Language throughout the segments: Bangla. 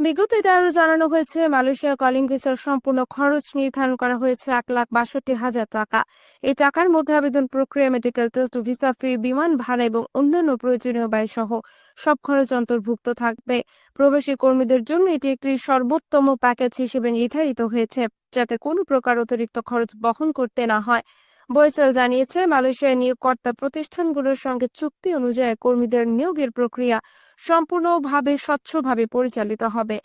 বিজ্ঞপ্তিতে আরো জানানো হয়েছে, মালয়েশিয়া কলিং ভিসার সম্পূর্ণ খরচ নির্ধারণ করা হয়েছে 1,62,000 টাকা। এই টাকার মধ্যে আবেদন প্রক্রিয়া, মেডিকেল টেস্ট, ভিসা ফি, বিমান ভাড়া এবং অন্যান্য প্রয়োজনীয় ব্যয় সহ সব খরচ অন্তর্ভুক্ত থাকবে। প্রবাসী কর্মীদের জন্য এটি একটি সর্বোত্তম প্যাকেজ হিসেবে নির্ধারিত হয়েছে, যাতে কোনো প্রকার অতিরিক্ত খরচ বহন করতে না হয়। বয়সেল জানিয়েছে, মালয়েশিয়ার নিয়োগকর্তা প্রতিষ্ঠানগুলোর সঙ্গে চুক্তি অনুযায়ী কর্মীদের নিয়োগের প্রক্রিয়া সম্পূর্ণভাবে স্বচ্ছভাবে পরিচালিত হবে।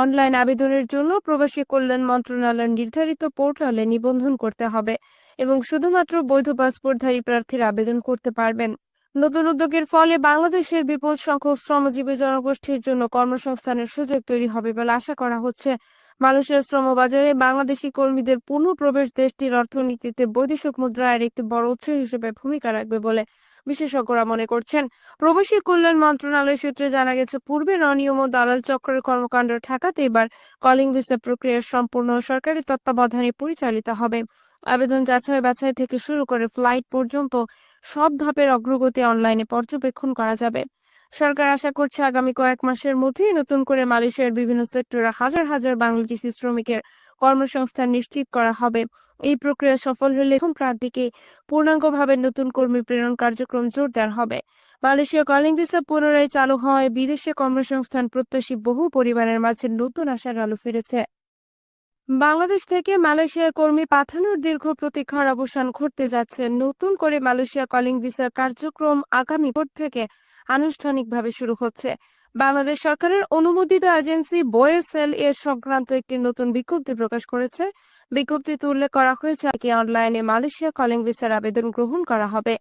অনলাইন আবেদনের জন্য প্রবাসী কল্যাণ মন্ত্রণালয়ের নির্ধারিত পোর্টালে নিবন্ধন করতে হবে এবং শুধুমাত্র বৈধ পাসপোর্টধারী প্রার্থীরা আবেদন করতে পারবেন। নতুন উদ্যোগের ফলে বাংলাদেশের বিপুল সংখ্যক শ্রমজীবী জনগোষ্ঠীর জন্য কর্মসংস্থানের সুযোগ তৈরি হবে বলে আশা করা হচ্ছে। মালয়েশিয়ার শ্রমবাজারে বাংলাদেশি কর্মীদের পুনঃপ্রবেশ দেশটির অর্থনীতিতে বৈদেশিক মুদ্রার একটি বড় উৎস হিসেবে ভূমিকা রাখবে বলে বিশেষজ্ঞরা মনে করছেন। প্রবাসী কল্যাণ মন্ত্রণালয় সূত্রে জানা গেছে, পূর্বের অনিয়ম ও দালাল চক্রের কর্মকাণ্ড ঠেকাতে এবার কলিং ভিসা প্রক্রিয়া সম্পূর্ণ সরকারি তত্ত্বাবধানে পরিচালিত হবে। আবেদন যাচাই বাছাই থেকে শুরু করে ফ্লাইট পর্যন্ত সব ধাপের অগ্রগতি অনলাইনে পর্যবেক্ষণ করা যাবে। সরকার আশা করছে, আগামী কয়েক মাসের মধ্যেই নতুন করে মালয়েশিয়ার বিভিন্ন সেক্টরে হাজার হাজার বাংলাদেশি শ্রমিকের কর্মসংস্থান নিশ্চিত করা হবে। এই প্রক্রিয়া সফল হলে প্রথম প্রান্তিকে পূর্ণাঙ্গভাবে নতুন কর্মী প্রেরণ কার্যক্রম জোরদার হবে। মালয়েশিয়া কলিং ভিসা পুনরায় চালু হওয়ায় বিদেশে কর্মসংস্থান প্রত্যাশী বহু পরিবারের মাঝে নতুন আশার আলো ফিরেছে। বাংলাদেশ থেকে মালয়েশিয়ায় কর্মী পাঠানোর দীর্ঘ প্রতীক্ষার অবসান ঘটতে যাচ্ছে। নতুন করে মালয়েশিয়া কলিং ভিসার কার্যক্রম আগামী ভোর থেকে আনুষ্ঠানিকভাবে শুরু হচ্ছে। বাংলাদেশ সরকারের অনুমোদিত এজেন্সি বয়েসেল এর সংক্রান্ত একটি নতুন বিজ্ঞপ্তি প্রকাশ করেছে। বিজ্ঞপ্তিতে উল্লেখ করা হয়েছে, অনলাইনে মালয়েশিয়া কলিং ভিসার আবেদন গ্রহণ করা হবে।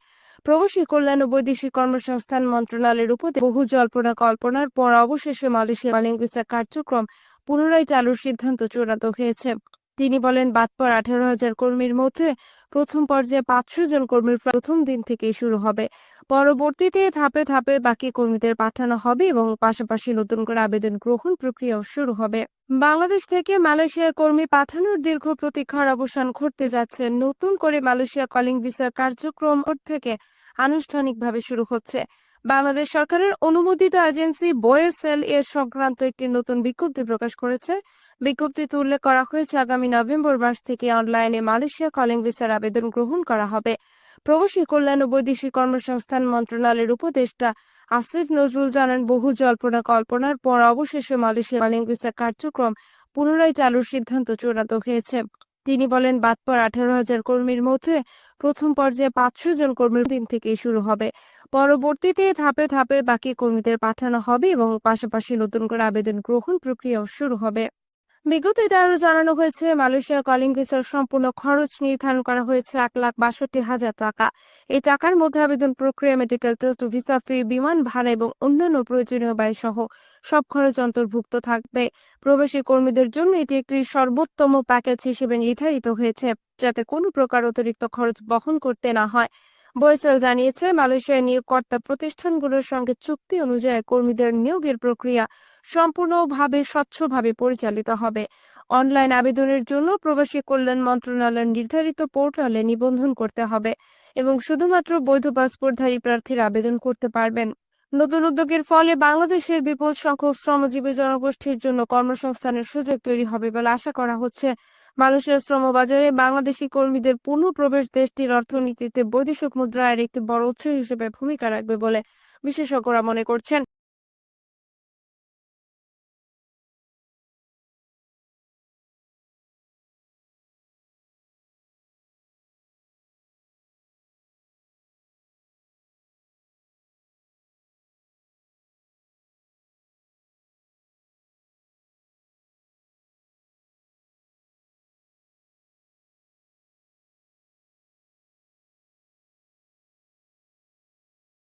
প্রবাসী কল্যাণ ও বৈদেশিক কর্মসংস্থান মন্ত্রণালয়ের উপদেষ্টা বহু জল্পনা কল্পনার পর অবশেষে মালয়েশিয়া কলিং ভিসা কার্যক্রম পুনরায় চালুর সিদ্ধান্ত চূড়ান্ত হয়েছে। তিনি বলেন, বাদ পর 18,000 কর্মীর মধ্যে প্রথম পর্যায়ে 500 জন কর্মীর প্রথম দিন থেকেই শুরু হবে। পরবর্তীতে ধাপে ধাপে বাকি কর্মীদের পাঠানো হবে এবং পাশাপাশি নতুন করে আবেদন গ্রহণ প্রক্রিয়াও শুরু হবে। বাংলাদেশ থেকে মালয়েশিয়া কর্মী পাঠানোর দীর্ঘ প্রতীক্ষার অবসান ঘটতে যাচ্ছে। নতুন করে মালয়েশিয়া কলিং ভিসার কার্যক্রম ভোর থেকে আনুষ্ঠানিকভাবে শুরু হচ্ছে। বাংলাদেশ সরকারের অনুমোদিত এজেন্সি বয়েসেল এর সংক্রান্ত একটি নতুন বিজ্ঞপ্তি প্রকাশ করেছে। বিজ্ঞপ্তিতে উল্লেখ করা হয়েছে, আগামী নভেম্বর মাস থেকে অনলাইনে মালয়েশিয়া কলিং ভিসার আবেদন গ্রহণ করা হবে। প্রবাসী কল্যাণ ও বৈদেশিক কর্মসংস্থান মন্ত্রণালয়ের উপদেষ্টা আসিফ নজরুল জানান, বহু জল্পনা কল্পনার পর অবশেষে মালয়েশিয়া কলিং ভিসা কার্যক্রম পুনরায় চালুর সিদ্ধান্ত চূড়ান্ত হয়েছে। তিনি বলেন, বাদ পর 18,000 কর্মীর মধ্যে প্রথম পর্যায়ে 500 জন কর্মীর দিন থেকেই শুরু হবে। পরবর্তীতে ধাপে ধাপে বাকি কর্মীদের পাঠানো হবে এবং পাশাপাশি নতুন করে আবেদন গ্রহণ প্রক্রিয়াও শুরু হবে। বিজ্ঞপ্তিতে আরো জানানো হয়েছে, মালয়েশিয়া কলিং ভিসার সম্পূর্ণ খরচ নির্ধারণ করা হয়েছে 1,62,000 টাকা। এই টাকার মধ্যে আবেদন প্রক্রিয়া, মেডিকেল টেস্ট, ভিসা ফি, বিমান ভাড়া এবং অন্যান্য প্রয়োজনীয় ব্যয় সহ সব খরচ অন্তর্ভুক্ত থাকবে। প্রবাসী কর্মীদের জন্য এটি একটি সর্বোত্তম প্যাকেজ হিসেবে নির্ধারিত হয়েছে, যাতে কোনো প্রকার অতিরিক্ত খরচ বহন করতে না হয়। বয়সেল জানিয়েছে, মালয়েশিয়ার নিয়োগকর্তা প্রতিষ্ঠানগুলোর সঙ্গে চুক্তি অনুযায়ী কর্মীদের নিয়োগের প্রক্রিয়া সম্পূর্ণভাবে স্বচ্ছভাবে পরিচালিত হবে। অনলাইন আবেদনের জন্য প্রবাসী কল্যাণ মন্ত্রণালয়ের নির্ধারিত পোর্টালে নিবন্ধন করতে হবে এবং শুধুমাত্র বৈধ পাসপোর্টধারী প্রার্থীরা আবেদন করতে পারবেন। নতুন উদ্যোগের ফলে বাংলাদেশের বিপুল সংখ্যক শ্রমজীবী জনগোষ্ঠীর জন্য কর্মসংস্থানের সুযোগ তৈরি হবে বলে আশা করা হচ্ছে। মালয়েশিয়ার শ্রমবাজারে বাংলাদেশি কর্মীদের পুনঃপ্রবেশ দেশটির অর্থনীতিতে বৈদেশিক মুদ্রার একটি বড় উৎস হিসেবে ভূমিকা রাখবে বলে বিশেষজ্ঞরা মনে করছেন।